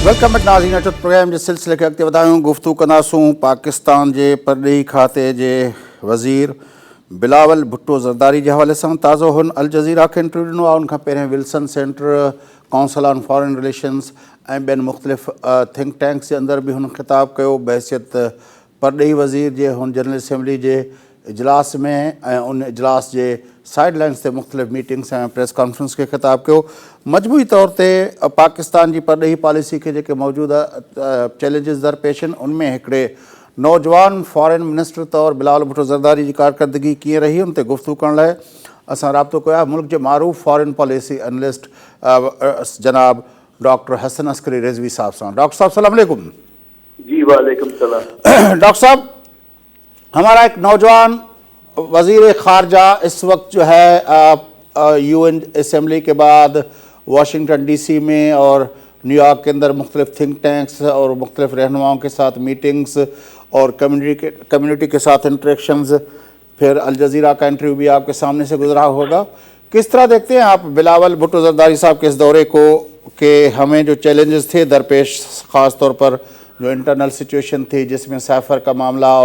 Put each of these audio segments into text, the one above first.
Welcome back नाज़रीन। अचो programme जे सिलसिले खे अॻिते वधायूं। गुफ़्तगू कंदासूं पाकिस्तान जे परॾेही खाते जे वज़ीर बिलावल भुट्टो ज़रदारी जे हवाले सां। ताज़ो हुन अल जज़ीरा खे इंटरव्यू ॾिनो आहे। उनखां पहिरियों Wilson centre, council on foreign relations ऐं ॿियनि मुख़्तलिफ़ थिंक टैंक्स जे अंदरि बि हुन ख़िताब कयो बहसियत परॾेही वज़ीर जे। हुन जनरल असेंबली जे इजलास में ऐं उन इजलास जे साइड लाइन्स ते मुख़्तलिफ़ मीटिंग्स ऐं प्रेस कॉन्फ्रेंस खे ख़िताब कयो। मजमूई तौर ते पाकिस्तान जी परॾेही पॉलिसी खे जेके मौजूदा चैलेंजिस दरपेश आहिनि उनमें हिकिड़े नौजवान फॉरेन मिनिस्टर तौरु बिलावल भुट्टो ज़रदारी जी कारकर्दगी कीअं रही, उन ते गुफ़्तगू करण लाइ असां राब्तो कयो आहे मुल्क जे मारूफ़ फॉरेन पॉलिसी एनालिस्ट जनाब डॉक्टर हसन अस्करी रिज़वी साहब सां। डॉक्टर साहब सलाम अलैकुम। जी वालेकुम सलाम। डॉक्टर साहब, हमारा एक नौजवान वज़ीर ख़ारजा इस वक्त जो है UN असम्बली के बाद वाशिंगटन DC में और न्यूयॉर्क के अंदर मुख्तलिफ थिंक टैंक्स और मुख्तलिफ रहनुमाओं के साथ मीटिंग्स और कम्युनिटी के साथ इंटरेक्शंस, फिर अल जज़ीरा का इंटरव्यू भी आपके सामने से गुजरा होगा। किस तरह देखते हैं आप बिलावल भुट्टो ज़रदारी साहब के इस दौरे को कि हमें जो चैलेंजेस थे दरपेश, ख़ास तौर पर जो इंटरनल सिचुएशन थी जिसमें सैफर का मामला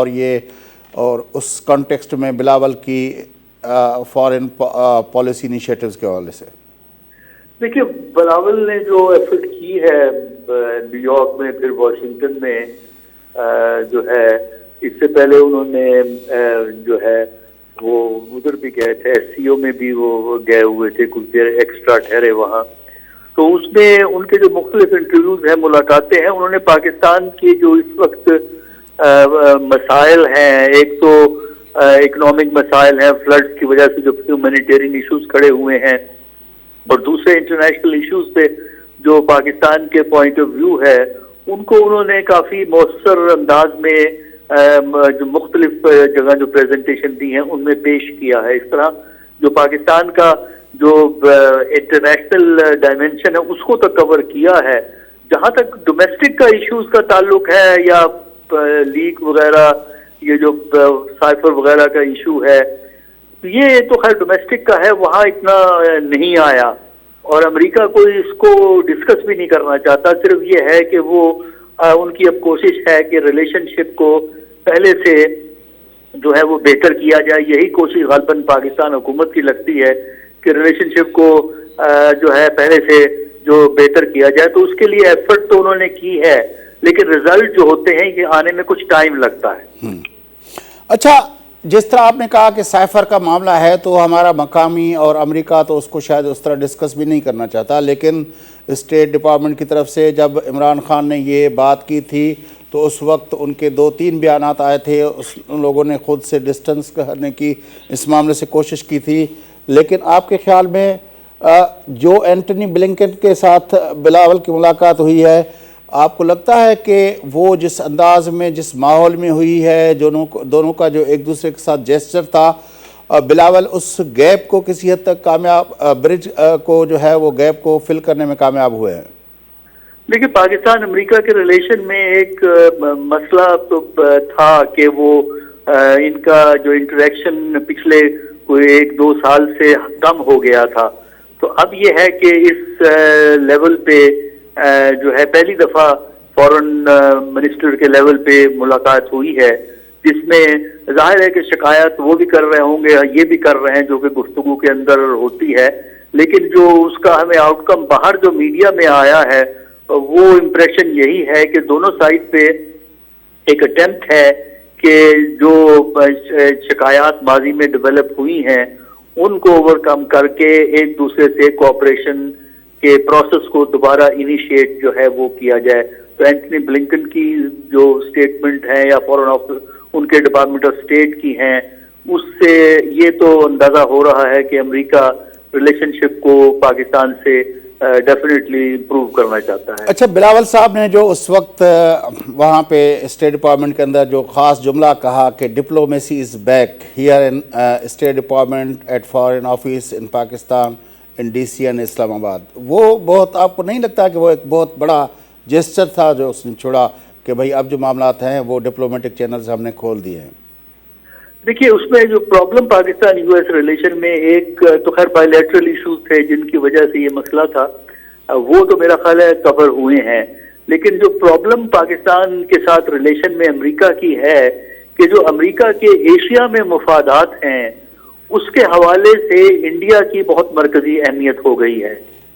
और उस कॉन्टेक्स्ट में बिलावल की फॉरेन पॉलिसी इनिशिएटिव्स के हवाले से? देखिए, बिलावल ने जो एफर्ट की है न्यूयॉर्क में फिर वाशिंगटन में जो है, इससे पहले उन्होंने जो है वो उधर भी गए थे, SCO में भी वो गए हुए थे, कुछ देर एक्स्ट्रा ठहरे वहाँ। तो उसमें उनके जो मुख्तलिफ इंटरव्यूज हैं, मुलाकातें हैं, उन्होंने पाकिस्तान के जो इस वक्त मसाइल हैं, एक तो इकोनॉमिक मसाइल हैं, फ्लड्स की वजह से जो ह्यूमैनिटेरियन इश्यूज खड़े हुए हैं, और दूसरे इंटरनेशनल इश्यूज पे जो पाकिस्तान के पॉइंट ऑफ व्यू है उनको उन्होंने काफ़ी मौसर अंदाज में जो मुख्तलिफ जगह जो प्रेजेंटेशन दी है उनमें पेश किया है। इस तरह जो पाकिस्तान का जो इंटरनेशनल डायमेंशन है उसको तो कवर किया है। जहाँ तक डोमेस्टिक का इश्यूज का ताल्लुक है या लीक वगैरह, ये जो साइफर वगैरह का इशू है, ये तो खैर डोमेस्टिक का है, वहाँ इतना नहीं आया और अमेरिका कोई इसको डिस्कस भी नहीं करना चाहता। सिर्फ ये है कि वो उनकी अब कोशिश है कि रिलेशनशिप को पहले से जो है वो बेहतर किया जाए। यही कोशिश गलबन पाकिस्तान हुकूमत की लगती है कि रिलेशनशिप को जो है पहले से जो बेहतर किया जाए। तो उसके लिए एफर्ट तो उन्होंने की है, लेकिन रिजल्ट जो होते हैं ये आने में कुछ टाइम लगता है। अच्छा, जिस तरह आपने कहा कि साइफर का मामला है तो हमारा मकामी और अमेरिका तो उसको शायद उस तरह डिस्कस भी नहीं करना चाहता, लेकिन स्टेट डिपार्टमेंट की तरफ से जब इमरान खान ने ये बात की थी तो उस वक्त उनके 2-3 बयानात आए थे। उन लोगों ने खुद से डिस्टेंस करने की इस मामले से कोशिश की थी। लेकिन आपके ख्याल में जो एंटनी ब्लिंकन के साथ बिलावल की मुलाकात हुई है, आपको लगता है कि वो जिस अंदाज में, जिस माहौल में हुई है, दोनों का जो एक दूसरे के साथ जेस्चर था, बिलावल उस गैप को किसी हद तक कामयाब, ब्रिज को जो है वो गैप को फिल करने में कामयाब हुए हैं? देखिए, पाकिस्तान अमेरिका के रिलेशन में एक मसला तो था कि वो इनका जो इंटरेक्शन पिछले कोई 1-2 साल से कम हो गया था। तो अब ये है कि इस लेवल पे जो है पहली दफा फॉरेन मिनिस्टर के लेवल पे मुलाकात हुई है, जिसमें जाहिर है कि शिकायत वो भी कर रहे होंगे, ये भी कर रहे हैं जो कि गुफ्तगू के अंदर होती है। लेकिन जो उसका हमें आउटकम बाहर जो मीडिया में आया है वो इम्प्रेशन यही है कि दोनों साइड पे एक अटेम्प्ट है कि जो शिकायत माजी में डेवलप हुई हैं उनको ओवरकम करके एक दूसरे से कोऑपरेशन के प्रोसेस को दोबारा इनिशिएट जो है वो किया जाए। तो एंटनी ब्लिंकन की जो स्टेटमेंट है या फॉरेन ऑफिस उनके डिपार्टमेंट ऑफ स्टेट की हैं, उससे ये तो अंदाजा हो रहा है कि अमेरिका रिलेशनशिप को पाकिस्तान से डेफिनेटली इम्प्रूव करना चाहता है। अच्छा, बिलावल साहब ने जो उस वक्त वहाँ पे स्टेट डिपार्टमेंट के अंदर जो ख़ास जुमला कहा कि diplomacy is back here in state department at foreign office in Pakistan in DC and Islamabad, वो बहुत, आपको नहीं लगता कि वो एक बहुत बड़ा जेस्चर था जो उसने छोड़ा कि भाई अब जो मामलात हैं वो डिप्लोमेटिक चैनल्स हमने खोल दिए हैं? देखिए, उसमें जो प्रॉब्लम पाकिस्तान US रिलेशन में एक तो खैर बायलैटरल इश्यूज थे जिनकी वजह से ये मसला था, वो तो मेरा ख्याल है कवर हुए हैं। लेकिन जो प्रॉब्लम पाकिस्तान के साथ रिलेशन में अमेरिका की है कि जो अमेरिका के एशिया में मफादात हैं उसके हवाले से इंडिया की बहुत मरकजी अहमियत हो गई है,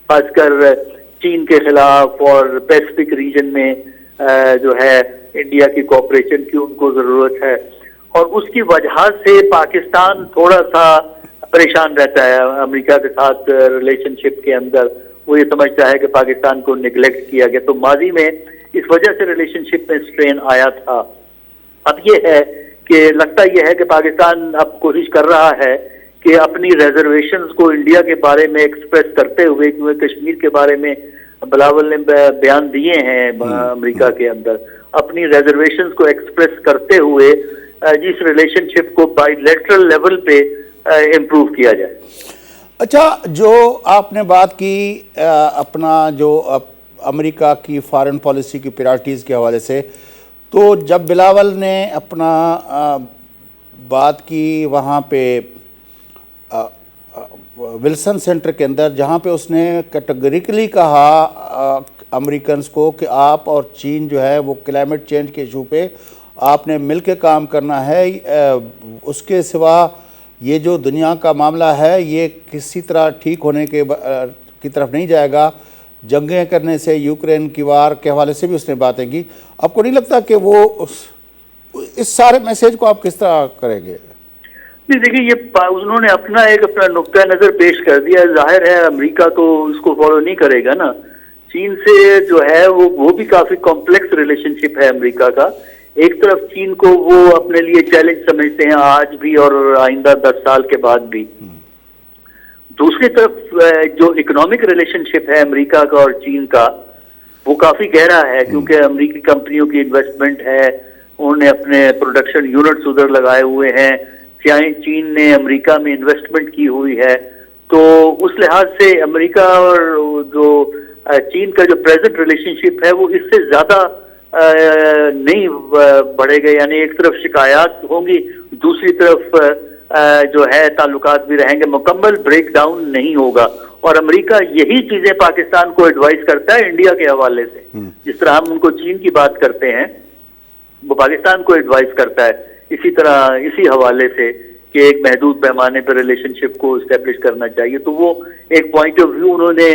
खासकर चीन के खिलाफ और पैसिफिक रीजन में जो है इंडिया की कोऑपरेशन की उनको जरूरत है। और उसकी वजह से पाकिस्तान थोड़ा सा परेशान रहता है अमेरिका के साथ रिलेशनशिप के अंदर। वो ये समझता है कि पाकिस्तान को निगलेक्ट किया गया, तो माजी में इस वजह से रिलेशनशिप में स्ट्रेन आया था। अब ये है कि लगता यह है कि पाकिस्तान अब कोशिश कर रहा है कि अपनी रिजर्वेशंस को इंडिया के बारे में एक्सप्रेस करते हुए, क्योंकि कश्मीर के बारे में बिलावल ने बयान दिए हैं अमेरिका के अंदर, अपनी रिजर्वेशंस को एक्सप्रेस करते हुए जिस रिलेशनशिप को बाइलेटरल लेवल पे इम्प्रूव किया जाए। अच्छा, जो आपने बात की अपना जो अमेरिका की फॉरेन पॉलिसी की प्रायोरिटीज़ के हवाले से, तो जब बिलावल ने अपना बात की वहाँ पे विल्सन सेंटर के अंदर, जहाँ पे उसने कैटेगरिकली कहा अमेरिकन्स को कि आप और चीन जो है वो क्लाइमेट चेंज के इशू पे आपने मिल के काम करना है, उसके सिवा ये जो दुनिया का मामला है ये किसी तरह ठीक होने की तरफ नहीं जाएगा। जंगें करने से, यूक्रेन की वार के हवाले से भी उसने बातें की। आपको नहीं लगता कि वो इस सारे मैसेज को आप किस तरह करेंगे? नहीं, देखिए, ये उन्होंने अपना नुक्ता नज़र पेश कर दिया। जाहिर है अमेरिका तो इसको फॉलो नहीं करेगा ना। चीन से जो है वो भी काफी कॉम्प्लेक्स रिलेशनशिप है अमेरिका का। एक तरफ चीन को वो अपने लिए चैलेंज समझते हैं आज भी और आइंदा 10 साल के बाद भी। दूसरी तरफ जो इकोनॉमिक रिलेशनशिप है अमेरिका का और चीन का, वो काफी गहरा है, क्योंकि अमेरिकी कंपनियों की इन्वेस्टमेंट है, उन्होंने अपने प्रोडक्शन यूनिट्स उधर लगाए हुए हैं, चीन ने अमेरिका में इन्वेस्टमेंट की हुई है। तो उस लिहाज से अमेरिका और जो चीन का जो प्रेजेंट रिलेशनशिप है वो इससे ज्यादा नहीं बढ़ेगा। यानी एक तरफ शिकायत होंगी, दूसरी तरफ जो है ताल्लुकात भी रहेंगे, मुकम्मल ब्रेक डाउन नहीं होगा। और अमेरिका यही चीजें पाकिस्तान को एडवाइस करता है इंडिया के हवाले से। जिस तरह हम उनको चीन की बात करते हैं, वो पाकिस्तान को एडवाइस करता है इसी तरह, इसी हवाले से कि एक महदूद पैमाने पर रिलेशनशिप को इस्टेब्लिश करना चाहिए। तो वो एक पॉइंट ऑफ व्यू उन्होंने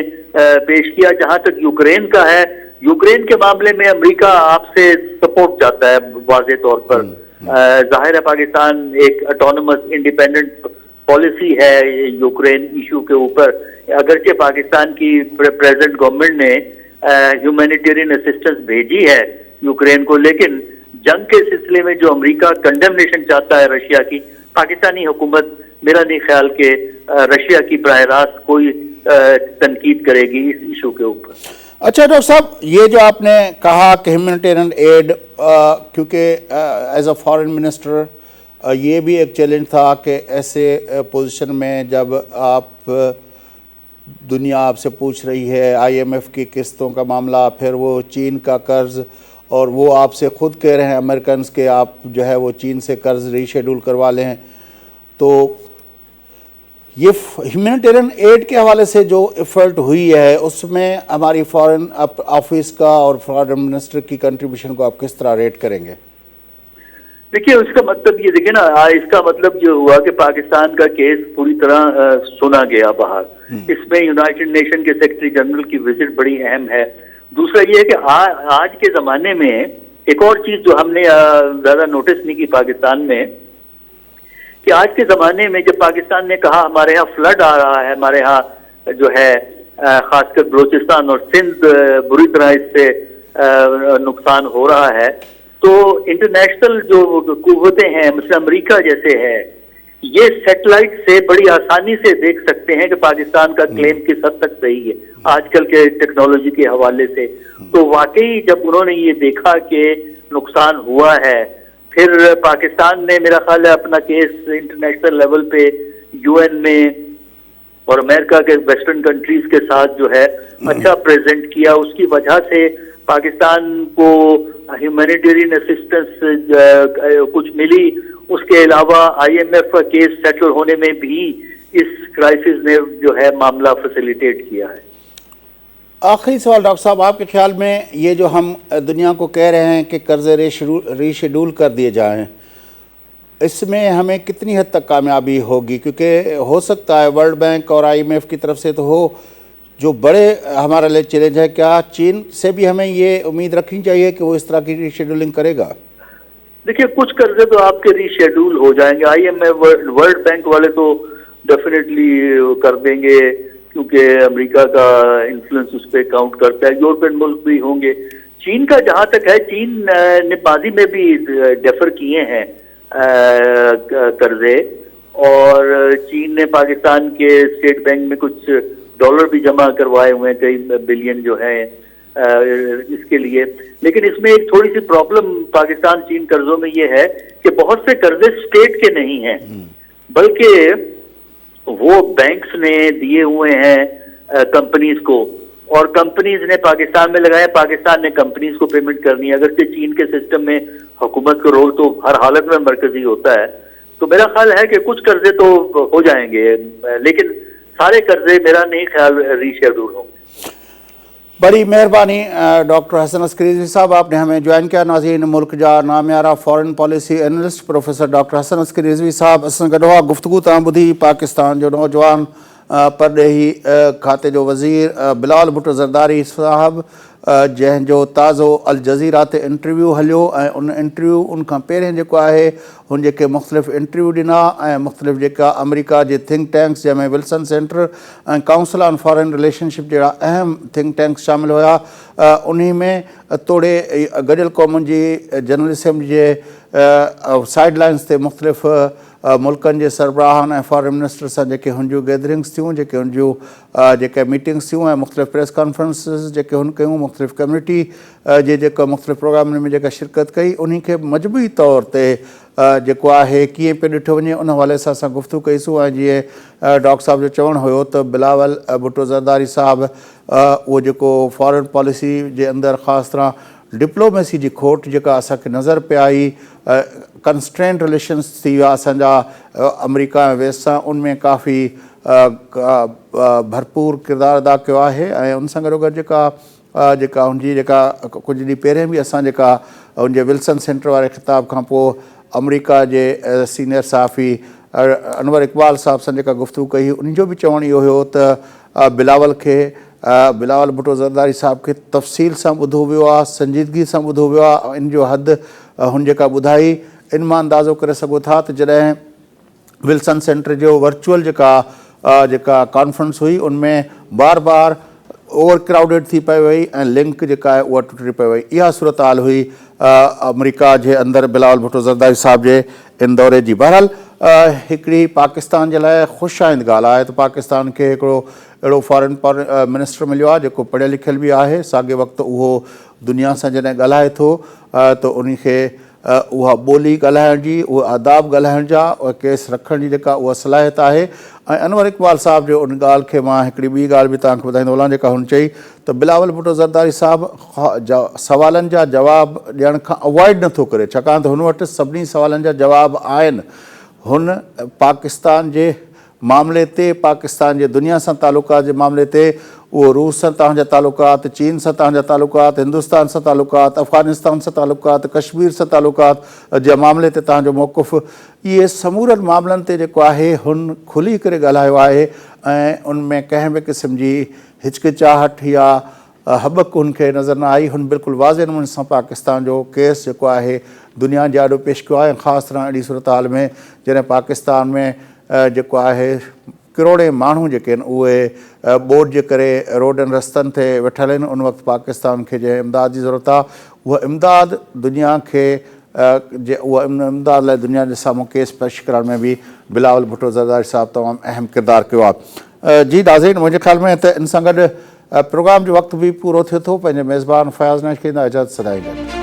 पेश किया। जहां तक यूक्रेन का है, यूक्रेन के मामले में अमेरिका आपसे सपोर्ट चाहता है वाज़ेह तौर पर। जाहिर है पाकिस्तान एक ऑटोनमस इंडिपेंडेंट पॉलिसी है यूक्रेन इशू के ऊपर। अगरचे पाकिस्तान की प्रेजेंट गवर्नमेंट ने ह्यूमैनिटेरियन असिस्टेंस भेजी है यूक्रेन को, लेकिन जंग के सिलसिले में जो अमेरिका कंडेमनेशन चाहता है रशिया की, पाकिस्तानी हुकूमत मेरा नहीं ख्याल के रशिया की बराह रास्त कोई तनकीद करेगी इस इशू के ऊपर। अच्छा डॉक्टर साहब, ये जो आपने कहा कि ह्यूमैनिटेरियन एड, क्योंकि एज अ फॉरेन मिनिस्टर ये भी एक चैलेंज था कि ऐसे पोजीशन में जब आप दुनिया आपसे पूछ रही है IMF की किस्तों का मामला, फिर वो चीन का कर्ज, और वो आपसे खुद कह रहे हैं अमेरिकन के आप जो है वो चीन से कर्ज रीशेड्यूल करवा लें, तो ये ह्यूमैनिटेरियन एड के हवाले से जो एफर्ट हुई है उसमें हमारी फॉरेन ऑफिस का और फॉरेन मिनिस्टर की कंट्रीब्यूशन को आप किस तरह रेट करेंगे? देखिए, उसका मतलब ये देखिए ना, इसका मतलब ये हुआ कि पाकिस्तान का केस पूरी तरह सुना गया बाहर। इसमें यूनाइटेड नेशन के सेक्रेटरी जनरल की विजिट बड़ी अहम है। दूसरा ये है कि आज के जमाने में एक और चीज जो हमने ज्यादा नोटिस नहीं की पाकिस्तान में, कि आज के जमाने में जब पाकिस्तान ने कहा हमारे यहाँ फ्लड आ रहा है, हमारे यहाँ जो है खासकर बलूचिस्तान और सिंध बुरी तरह इससे नुकसान हो रहा है, तो इंटरनेशनल जो कुव्वतें हैं, मतलब अमेरिका जैसे है, ये सैटेलाइट से बड़ी आसानी से देख सकते हैं कि पाकिस्तान का क्लेम किस हद तक सही है आजकल के टेक्नोलॉजी के हवाले से। तो वाकई जब उन्होंने ये देखा कि नुकसान हुआ है, फिर पाकिस्तान ने मेरा ख्याल है अपना केस इंटरनेशनल लेवल पे UN में और अमेरिका के वेस्टर्न कंट्रीज के साथ जो है अच्छा प्रेजेंट किया। उसकी वजह से पाकिस्तान को ह्यूमैनिटेरियन असिस्टेंस कुछ मिली। उसके अलावा IMF का केस सेटल होने में भी इस क्राइसिस ने जो है मामला फैसिलिटेट किया है। आखिरी सवाल डॉक्टर साहब, आपके ख्याल में ये जो हम दुनिया को कह रहे हैं कि कर्ज़े रीशेड्यूल कर दिए जाएं, इसमें हमें कितनी हद तक कामयाबी होगी? क्योंकि हो सकता है वर्ल्ड बैंक और IMF की तरफ से तो हो, जो बड़े हमारे लिए चैलेंज है, क्या चीन से भी हमें ये उम्मीद रखनी चाहिए कि वो इस तरह की रीशेड्यूलिंग करेगा? देखिए, कुछ कर्जे तो आपके रीशेड्यूल हो जाएंगे। IMF वर्ल्ड बैंक वाले तो डेफिनेटली कर देंगे, क्योंकि अमेरिका का इन्फ्लुएंस उस पर काउंट करता है। यूरोपियन मुल्क भी होंगे। चीन का जहां तक है, चीन ने माजी में भी डेफर किए हैं कर्जे, और चीन ने पाकिस्तान के स्टेट बैंक में कुछ डॉलर भी जमा करवाए हुए हैं, कई बिलियन जो है इसके लिए। लेकिन इसमें एक थोड़ी सी प्रॉब्लम पाकिस्तान चीन कर्जों में ये है कि बहुत से कर्जे स्टेट के नहीं हैं, बल्कि वो बैंक्स ने दिए हुए हैं कंपनीज को, और कंपनीज ने पाकिस्तान में लगाए, पाकिस्तान ने कंपनीज को पेमेंट करनी है। अगर चीन के सिस्टम में हुकूमत का रोल तो हर हालत में मरकजी होता है, तो मेरा ख्याल है कि कुछ कर्जे तो हो जाएंगे, लेकिन सारे कर्जे मेरा नहीं ख्याल रीशेड्यूल होंगे। बड़ी मेहरबानी डॉक्टर हसन अस्करी रिजवी साहब, आपने हमें ज्वाइन किया। नाज़रीन, मुल्क जा नामियारा foreign policy analyst professor doctor Hasan Askari Rizvi साहब असां गॾु हुआ। गुफ्तगू तव्हां ॿुधी पाकिस्तान जो नौजवान परॾेही खाते जो वज़ीर बिलावल भुट्टो ज़रदारी साहब, जंहिंजो ताज़ो अल जज़ीरा ते इंटरव्यू हलियो, ऐं उन इंटरव्यू उन खां पहिरें जेको आहे हुन जेके मुख़्तलिफ़ इंटरव्यू ॾिना ऐं मुख़्तलिफ़ जेका अमेरिका जे थिंक टैंक्स, जंहिंमें विल्सन सेंटर ऐं काउंसिल ऑन फॉरेन रिलेशनशिप जहिड़ा अहम थिंक टैंक्स शामिल हुआ, उन में तोड़े गॾियल क़ौमुनि जी जर्नलिज़म जे साइड लाइन्स ते मुख़्तलिफ़ मुल्कनि जे सरबराहनि ऐं फॉरेन मिनिस्टर सां जेके हुन जूं गैदरिंग्स थियूं, जेके हुन जूं जेके मीटिंग्स थियूं, ऐं मुख़्तलिफ़ प्रेस कॉन्फ्रेंसिस जेके हुन कयूं, मुख़्तलिफ़ कम्यूनिटी जे जेका मुख़्तलिफ़ प्रोग्रामनि में जेका शिरकत कई, उन खे मजबूरी तौर ते जेको आहे कीअं पियो ॾिठो वञे, उन हवाले सां असां गुफ़्तगू कईसूं। ऐं जीअं डॉक्टर साहब जो चवणु हुयो त बिलावल भुट्टो ज़रदारी साहब उहो जेको फॉरेन पॉलिसी जे अंदरि ख़ासि तरह डिप्लोमेसी जी खोट जेका असांखे नज़र पे आई, कंस्ट्रेंट रिलेशन्स थी विया असांजा अमेरिका ऐं वेस्ट सां, उनमें काफ़ी भरपूर किरदारु अदा कयो आहे। ऐं उन सां गॾोगॾु जेका हुनजी जेका कुझु ॾींहं पहिरियों बि असां जेका हुनजे विल्सन सेंटर वारे ख़िताब खां पोइ अमेरिका जे सीनियर सहाफ़ी अनवर इक़बाल साहब सां जेका गुफ़्तगू कई, उन जो बि चवणु इहो हुयो त बिलावल भुट्टो ज़रदारी साहब खे तफ़सील सां ॿुधो वियो आहे, संजीदगी सां ॿुधो वियो आहे। इन जो हदि हुन जेका ॿुधाई, इन मां अंदाज़ो करे सघो था त जॾहिं विल्सन सेंटर जो वर्चुअल जेका कॉन्फ्रेंस हुई, उनमें बार बार ओवर क्राउडेड थी पई वई ऐं लिंक जेका आहे उहा टुटी पई वई। इहा सूरत हाल हुई अमेरिका जे अंदरि बिलावल भुट्टो ज़रदारी साहब जे इन दौरे जी। बहरहाल हिकिड़ी पाकिस्तान जे लाइ ख़ुशाइंद ॻाल्हि आहे त पाकिस्तान खे हिकिड़ो अहिड़ो फॉरेन मिनिस्टर मिलियो आहे जेको पढ़ियल लिखियल बि आहे, साॻे वक़्तु उहो दुनिया सां जॾहिं ॻाल्हाए थो त उन खे उहा ॿोली ॻाल्हाइण जी, उहा आदाब ॻाल्हाइण जा, उहा केस रखण जी जेका उहा सलाहियत आहे। ऐं अनवर इक़बाल साहब जो उन ॻाल्हि खे मां हिकिड़ी ॿी ॻाल्हि बि तव्हांखे ॿुधाईंदो हलां, जेका हुन चई त बिलावल भुट्टो ज़रदारी साहब सवालनि जा जवाब ॾियण खां अवॉइड नथो करे, छाकाणि त हुन वटि सभिनी सवालनि जा जवाब आहिनि। हुन पाकिस्तान जे मामले ते, पाकिस्तान जे दुनिया सां तालुकात जे मामले ते, उहो रूस सां तव्हांजा तालुकात, चीन सां तव्हांजा तालुकात, हिंदुस्तान सां तालुकात, अफ़गानिस्तान सां तालुकात, कश्मीर सां तालुकात जे मामले ते तव्हांजो मौक़ुफ़, इहे समूरनि मामलनि ते जेको आहे हुन खुली करे ॻाल्हायो आहे। ऐं उन में कंहिं बि क़िस्म जी हिचकिचाहट या हबक हुनखे नज़र न आई। हुन बिल्कुलु वाज़े नमूने सां पाकिस्तान जो केस जेको आहे दुनिया जे आॾो पेश कयो आहे। ख़ासि तरह अहिड़ी सूरत हाल में जॾहिं पाकिस्तान में जेको आहे करोड़े माण्हू जेके आहिनि उहे ॿोॾ जे करे रोडनि रस्तनि ते वेठल आहिनि, उन वक़्तु पाकिस्तान खे जंहिं इमदाद जी ज़रूरत आहे, उहा इमदाद दुनिया खे उहा इमदाद लाइ दुनिया जे साम्हूं केस पेश करण में बि बिलावल भुट्टो ज़रदारी साहब तमामु अहम किरदारु कयो आहे। जी नाज़रीन, मुंहिंजे ख़्याल में त इन सां गॾु प्रोग्राम जो वक़्तु बि पूरो थिए थो। पंहिंजे मेज़बान फयाज़ नश खे इजाज़त सदाईंदा।